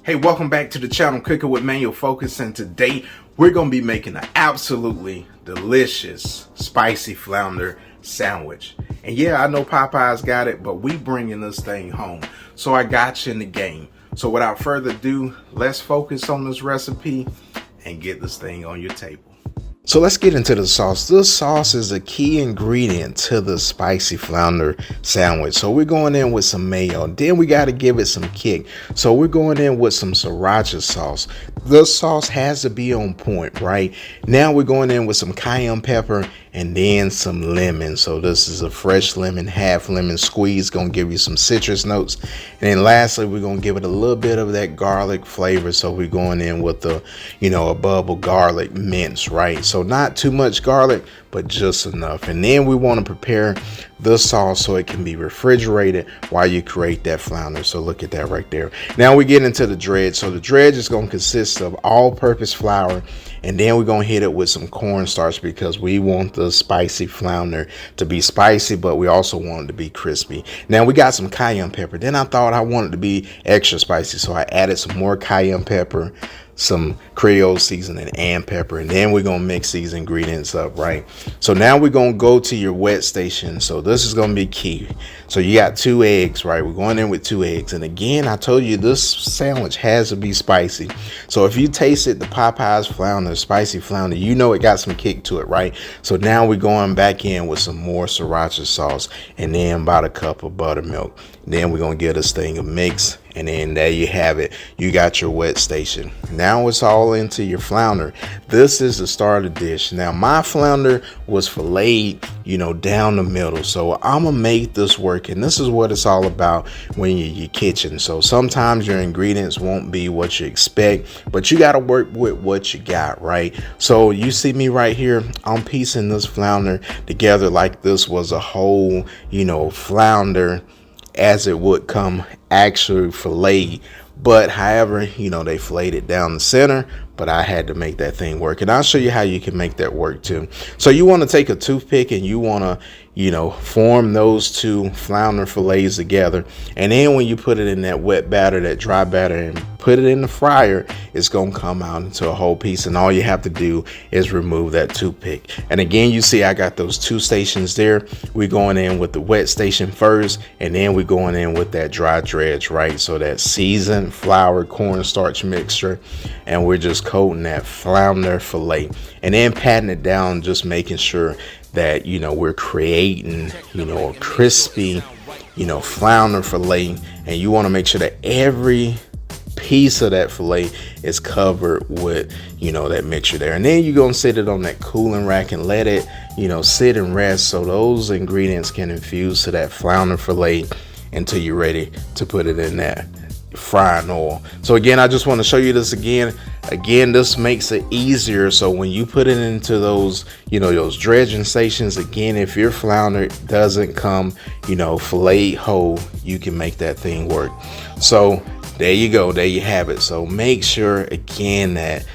Hey, welcome back to the channel, Cooking with Manual Focus, and today we're going to be making an absolutely delicious spicy flounder sandwich. And yeah, I know Popeyes got it, but we bringing this thing home. So I got you in the game. So without further ado, let's focus on this recipe and get this thing on your table. So let's get into the sauce. This sauce is a key ingredient to the spicy flounder sandwich. So we're going in with some mayo. Then we got to give it some kick. So we're going in with some Sriracha sauce. This sauce has to be on point, right? Now we're going in with some cayenne pepper and then some lemon. So this is a fresh lemon, half lemon squeeze, gonna give you some citrus notes. And then lastly, we're gonna give it a little bit of that garlic flavor. So we're going in with a bubble garlic mince, right? So not too much garlic, but just enough. And then we want to prepare the sauce so it can be refrigerated while you create that flounder. So look at that right there. Now we get into the dredge. So the dredge is going to consist of all-purpose flour, and then we're going to hit it with some cornstarch because we want the spicy flounder to be spicy, but we also want it to be crispy. Now we got some cayenne pepper. Then I thought I wanted to be extra spicy, so I added some more cayenne pepper, some Creole seasoning and pepper, and then we're gonna mix these ingredients up, right? So now we're gonna go to your wet station. So this is gonna be key. So you got 2 eggs, right? We're going in with 2 eggs, and again, I told you this sandwich has to be spicy. So if you tasted the Popeyes flounder, spicy flounder, you know it got some kick to it, right? So now we're going back in with some more Sriracha sauce, and then about a cup of buttermilk. Then we're gonna give this thing a mix, and then there you have it. You got your wet station. Now it's all into your flounder. This is the starter dish. Now my flounder was filleted, down the middle. So I'm gonna make this work, and this is what it's all about when you're in your kitchen. So sometimes your ingredients won't be what you expect, but you gotta work with what you got, right? So you see me right here, I'm piecing this flounder together like this was a whole, flounder as it would come actually filleted. But however, they filleted it down the center, but I had to make that thing work. And I'll show you how you can make that work too. So you want to take a toothpick and you want to, form those 2 flounder fillets together. And then when you put it in that wet batter, that dry batter, and put it in the fryer, it's going to come out into a whole piece. And all you have to do is remove that toothpick. And again, you see I got those 2 stations there. We're going in with the wet station first, and then we're going in with that dry dredge, right? So that seasoned flour cornstarch mixture, and we're just coating that flounder fillet and then patting it down, just making sure that we're creating a crispy flounder fillet. And you want to make sure that every piece of that fillet is covered with that mixture there. And then you're gonna sit it on that cooling rack and let it sit and rest, so those ingredients can infuse to that flounder fillet until you're ready to put it in that frying oil. So again, I just want to show you this again. This makes it easier. So when you put it into those those dredging stations, again, if your flounder doesn't come fillet whole, you can make that thing work. So there you go, there you have it. So make sure again that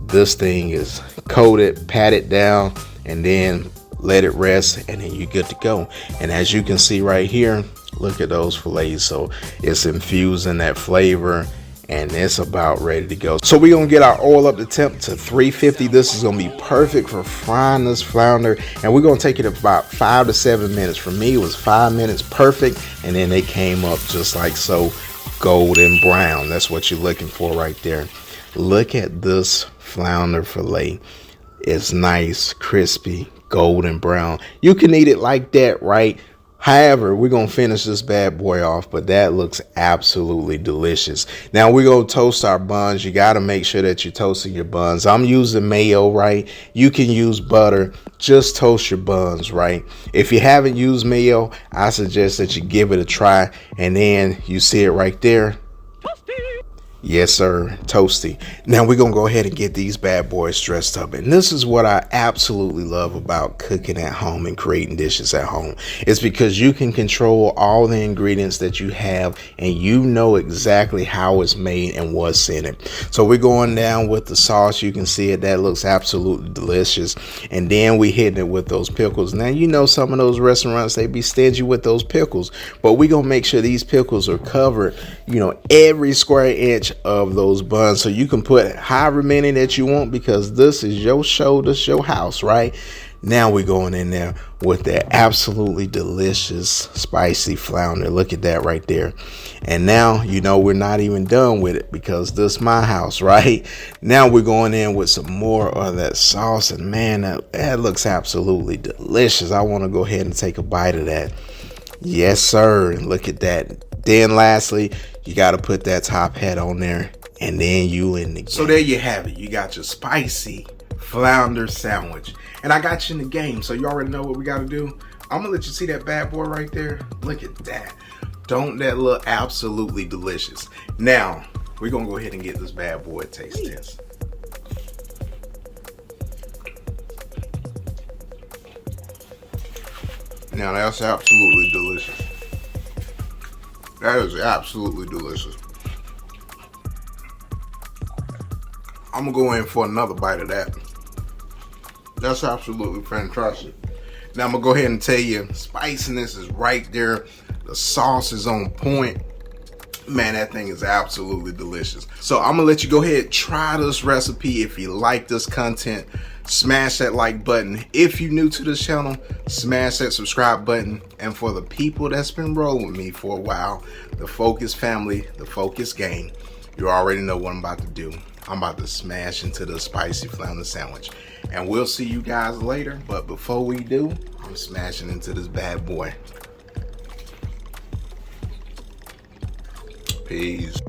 this thing is coated, pat it down, and then let it rest, and then you're good to go. And as you can see right here, look at those fillets. So it's infusing that flavor, and it's about ready to go. So we're gonna get our oil up to temp to 350. This is gonna be perfect for frying this flounder, and we're gonna take it about 5 to 7 minutes. For me, it was 5 minutes, perfect. And then they came up just like so, golden brown. That's what you're looking for right there. Look at this flounder fillet. It's nice, crispy, golden brown. You can eat it like that, right? However, we're going to finish this bad boy off, but that looks absolutely delicious. Now we're going to toast our buns. You got to make sure that you're toasting your buns. I'm using mayo, right? You can use butter. Just toast your buns, right? If you haven't used mayo, I suggest that you give it a try. And then you see it right there. Yes, sir. Toasty. Now we're going to go ahead and get these bad boys dressed up. And this is what I absolutely love about cooking at home and creating dishes at home. It's because you can control all the ingredients that you have, and you know exactly how it's made and what's in it. So we're going down with the sauce. You can see it. That looks absolutely delicious. And then we hitting it with those pickles. Now, some of those restaurants, they be stingy with those pickles, but we're going to make sure these pickles are covered, every square inch of those buns. So you can put however many that you want, because this is your show, this is your house, right? Now we're going in there with that absolutely delicious spicy flounder. Look at that right there. And now, you know, we're not even done with it, because this is my house, right? Now we're going in with some more of that sauce, and man, that looks absolutely delicious. I want to go ahead and take a bite of that. Yes, sir. Look at that. Then lastly, you got to put that top hat on there, and then you in the game. So there you have it. You got your spicy flounder sandwich, and I got you in the game. So you already know what we got to do. I'm gonna let you see that bad boy right there. Look at that. Don't that look absolutely delicious? Now we're gonna go ahead and get this bad boy taste test. Now that's absolutely delicious. That is absolutely delicious. I'm gonna go in for another bite of that. That's absolutely fantastic. Now I'm gonna go ahead and tell you, spiciness is right there. The sauce is on point. Man, that thing is absolutely delicious. So I'm gonna let you go ahead, try this recipe. If you like this content, smash that like button. If you're new to this channel, smash that subscribe button. And for the people that's been rolling with me for a while, the Focus family, the Focus gang, you already know what I'm about to do. I'm about to smash into the spicy flounder sandwich. And we'll see you guys later. But before we do, I'm smashing into this bad boy. Peace.